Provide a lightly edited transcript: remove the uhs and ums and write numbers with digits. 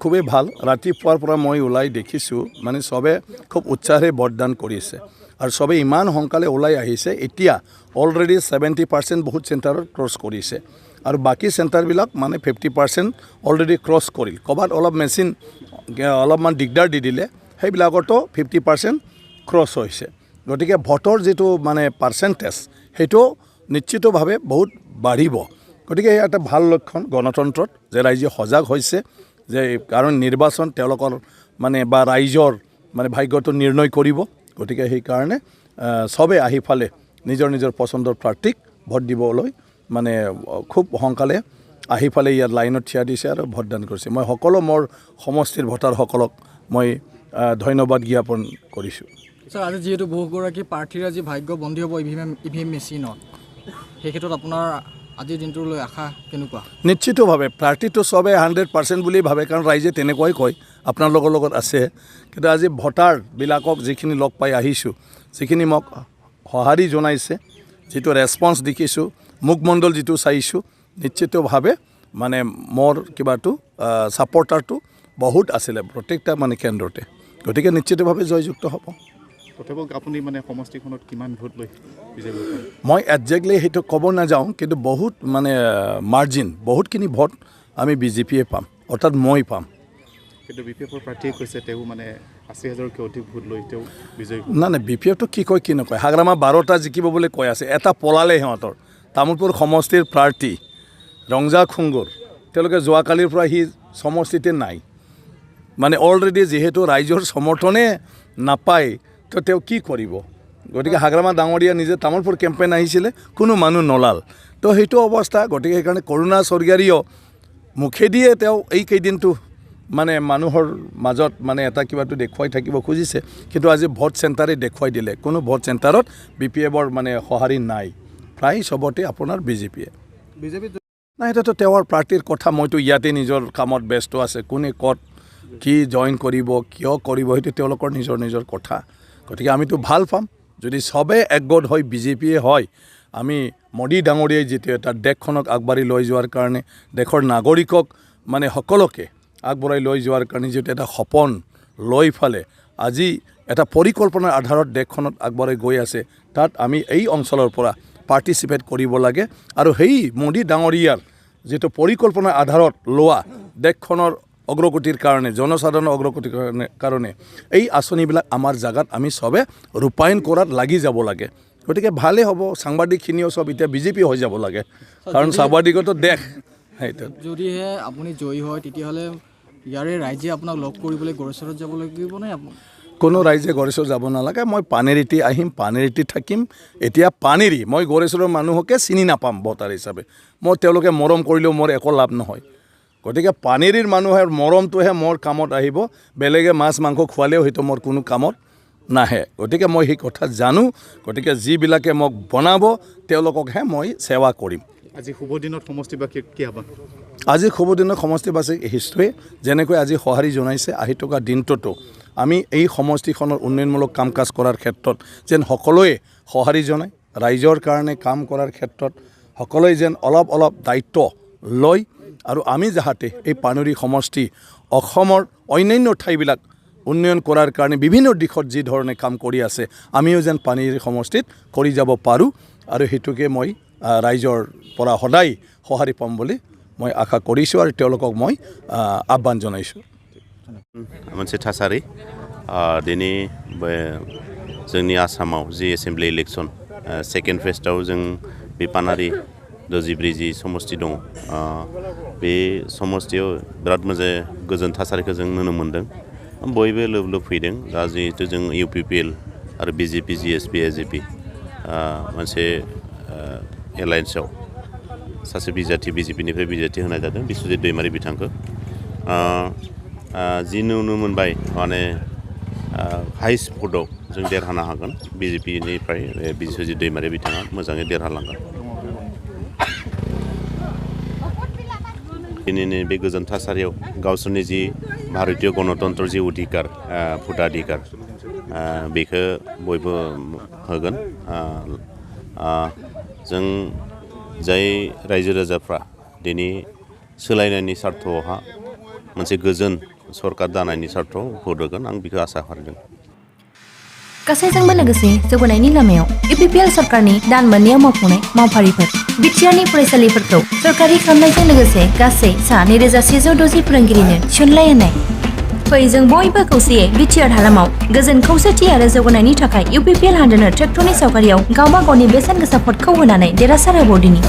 খুবেই ভাল ৰাতিপুৱাৰ পৰা মই ওলাই দেখিছোঁ মানে সবে খুব উৎসাহেৰে ভোটদান কৰিছে আৰু সবে ইমান সোনকালে ওলাই আহিছে এতিয়া অলৰেডি 70% বহুত চেণ্টাৰত ক্ৰছ কৰিছে আৰু বাকী চেণ্টাৰবিলাক মানে 50% অলৰেডি ক্ৰছ কৰিল ক'ৰবাত অলপ মেচিন অলপমান দিগদাৰ দি দিলে সেইবিলাকতো 50% ক্ৰছ হৈছে গতিকে ভোটৰ যিটো মানে পাৰ্চেণ্টেজ সেইটো নিশ্চিতভাৱে বহুত বাঢ়িব গতিকে এই এটা ভাল লক্ষণ গণতন্ত্ৰত যে ৰাইজে সজাগ হৈছে যে কাৰণ নিৰ্বাচন তেওঁলোকৰ মানে বা ৰাইজৰ মানে ভাগ্যটো নিৰ্ণয় কৰিব গতিকে সেইকাৰণে সবে আহি ফালে নিজৰ নিজৰ পচন্দৰ প্ৰাৰ্থীক ভোট দিবলৈ মানে খুব সোনকালে আহি ফালে ইয়াত লাইনত থিয়া দিছে আৰু ভোটদান কৰিছে মই সকলো মোৰ সমষ্টিৰ ভোটাৰসকলক মই ধন্যবাদ জ্ঞাপন কৰিছোঁ স্যাৰ আজি যেহেতু বহুগৰাকী প্ৰাৰ্থীৰ আজি ভাগ্য বন্দী হ'ব ইভিএম মেচিনত সেই ক্ষেত্ৰত আপোনাৰ আজিৰ দিনটোলৈ আশা কেনেকুৱা নিশ্চিতভাৱে প্ৰাৰ্থীটো সবে 100% বুলি ভাবে কাৰণ ৰাইজে তেনেকুৱাই কয় আপোনালোকৰ লগত আছে কিন্তু আজি ভোটাৰবিলাকক যিখিনি লগ পাই আহিছোঁ যিখিনি মোক সঁহাৰি জনাইছে যিটো ৰেছপন্স দেখিছোঁ মুখমণ্ডল যিটো চাইছোঁ নিশ্চিতভাৱে মানে মোৰ কিবাটো ছাপৰ্টাৰটো বহুত আছিলে প্ৰত্যেকটা মানে কেন্দ্ৰতে গতিকে নিশ্চিতভাৱে জয়যুক্ত হ'ব আপুনি মানে সমষ্টিখনত কিমান ভোট লৈ মই একজেক্টলি সেইটো ক'ব নাযাওঁ কিন্তু বহুত মানে মাৰ্জিন বহুতখিনি ভোট আমি বিজেপিয়ে পাম অৰ্থাৎ মই পাম কিন্তু বিপিএফৰ প্ৰাৰ্থীয়ে কৈছে তেওঁ মানে 80,000কৈ অধিক ভোট লৈ তেওঁ বিজয়ী নাই বিপিএফটো কি কয় কি নকয় হাগ্ৰামা 12টা জিকিব বুলি কৈ আছে এটা পলালে সিহঁতৰ তামোলপুৰ সমষ্টিৰ প্ৰাৰ্থী ৰংজা খুংগুৰ তেওঁলোকে যোৱাকালিৰ পৰা সি সমষ্টিতে নাই মানে অলৰেডি যিহেতু ৰাইজৰ সমৰ্থনে নাপায় তো তেওঁ কি কৰিব গতিকে হাগ্ৰামা ডাঙৰীয়া নিজে তামোলপুৰ কেম্পেইন আহিছিলে কোনো মানুহ নলাল তো সেইটো অৱস্থা গতিকে সেইকাৰণে কৰোণা স্বৰ্গীয়াৰীও মুখেদিয়ে তেওঁ এই কেইদিনটো মানে মানুহৰ মাজত মানে এটা কিবাটো দেখুৱাই থাকিব খুজিছে কিন্তু আজি ভোট চেণ্টাৰে দেখুৱাই দিলে কোনো ভোট চেণ্টাৰত বিপিএফৰ মানে সঁহাৰি নাই প্ৰায় সবতে আপোনাৰ বিজেপি নাই এটাতো তেওঁৰ প্ৰাৰ্থীৰ কথা মইতো ইয়াতে নিজৰ কামত ব্যস্ত আছে কোনে ক'ত কি জইন কৰিব কিয় কৰিব সেইটো তেওঁলোকৰ নিজৰ নিজৰ কথা গতিকে আমিতো ভাল পাম যদি সবে একগোট হৈ বিজেপিয়ে হয় আমি মোদী ডাঙৰীয়াই যিটো এটা দেশখনক আগবাঢ়ি লৈ যোৱাৰ কাৰণে দেশৰ নাগৰিকক মানে সকলোকে আগবঢ়াই লৈ যোৱাৰ কাৰণে যিটো এটা সপোন লৈ ফালে আজি এটা পৰিকল্পনাৰ আধাৰত দেশখনত আগবঢ়াই গৈ আছে তাত আমি এই অঞ্চলৰ পৰা পাৰ্টিচিপেট কৰিব লাগে আৰু সেই মোদী ডাঙৰীয়াৰ যিটো পৰিকল্পনাৰ আধাৰত লোৱা দেশখনৰ অগ্ৰগতিৰ কাৰণে জনসাধাৰণৰ অগ্ৰগতিৰ কাৰণে এই আঁচনিবিলাক আমাৰ জাগাত আমি সবে ৰূপায়ণ কৰাত লাগি যাব লাগে গতিকে ভালেই হ'ব সাংবাদিকখিনিও সব এতিয়া বিজেপি হৈ যাব লাগে কাৰণ সাংবাদিকতো দেশ সেইটো যদিহে আপুনি জয়ী হয় তেতিয়াহ'লে ইয়াৰে ৰাইজে আপোনাক লগ কৰিবলৈ গড়েশ্বৰত যাব লাগিব নে কোনো ৰাইজে গড়েশ্বৰ যাব নালাগে মই পানেৰিটি আহিম পানেৰিটি থাকিম এতিয়া পানেৰি মই গড়েশ্বৰৰ মানুহকে চিনি নাপাম ভোটাৰ হিচাপে মই তেওঁলোকে মৰম কৰিলেও মোৰ একো লাভ নহয় গতিকে পানেৰিৰ মানুহৰ মৰমটোহে মোৰ কামত আহিব বেলেগে মাছ মাংস খোৱালেও সেইটো মোৰ কোনো কামত নাহে গতিকে মই সেই কথা জানো গতিকে যিবিলাকে মোক বনাব তেওঁলোককহে মই সেৱা কৰিম আজি শুভ দিনত সমষ্টিবাসীক কি আহ্বান আজি শুভ দিনত সমষ্টিবাসীক হিষ্ট্ৰীয়ে যেনেকৈ আজি সঁহাৰি জনাইছে আহি থকা দিনটোতো আমি এই সমষ্টিখনৰ উন্নয়নমূলক কাম কাজ কৰাৰ ক্ষেত্ৰত যেন সকলোৱে সঁহাৰি জনায় ৰাইজৰ কাৰণে কাম কৰাৰ ক্ষেত্ৰত সকলোৱে যেন অলপ অলপ দায়িত্ব লয় আৰু আমি যাহাতে এই পানেৰি সমষ্টি অসমৰ অন্যান্য ঠাইবিলাক উন্নয়ন কৰাৰ কাৰণে বিভিন্ন দিশত যি ধৰণে কাম কৰি আছে আমিও যেন পানেৰি সমষ্টিত কৰি যাব পাৰোঁ আৰু সেইটোকে মই ৰাইজৰ পৰা সদায় সঁহাৰি পাম বুলি মই আশা কৰিছোঁ আৰু তেওঁলোকক মই আহ্বান জনাইছোঁ मोनसे थासारि दिनै जोंनि आसामाव जि एसेम्बलि इलेक्सन सेकेन्ड फेजआव जों बे पानेरि 64 समष्टि दङ बे समष्टियाव बिराद मोजां गोजोन थासारिखौ जों नुनो मोन्दों बयबो लोब लोब फैदों दा जिहेतु जों इउपिपिएल आरो बिजेपि जिएसपि एजेपि मोनसे एलायन्सआव सासे बिजाथि बिजेपिनिफ्राय बिजाथि होनाय जादों बिस्वजित दैमारि बिथांखौ जि नुनो मोनबाय माने हाइस्ट भटआव जों देरहानो हागोन बिजेपिनिफ्राय बिस्वजित दैमारि बिथाङा मोजाङै देरहालांगोन दिनैनि बे गोजोन थासारियाव गावसोरनि जि भारतीय गणतन्त्र जि अधिकार भटाधिकार बेखौ बयबो होगोन जों जाय रायजो राजाफ्रा दिनै सोलायनायनि सार्थ'हा मोनसे गोजोन सरकार दानायनि सार्थाव भट होगोन आं बेखौ आसा खालामदों गासैजोंबो लोगोसे जौगानायनि लामायाव UPPL सरकारनि दान मोननैयाव मावफुंनाय मावफारिफोर बिटिआरनि फरायसालिफोरखौ सरकारि खालामनायजों लोगोसे गासै सा 2160 फोरोंगिरिनो थिसनलाय होनाय फै जों बयबो खौसेयै बिटिआर हालामाव गोजोन खौसेथि आरो जौगानायनि थाखाय UPPL हानजानो ट्रेक्टरनि सावगारियाव गावबा गावनि बेसेन गोसा भटखौ होनानै देरहासार होबावदिनि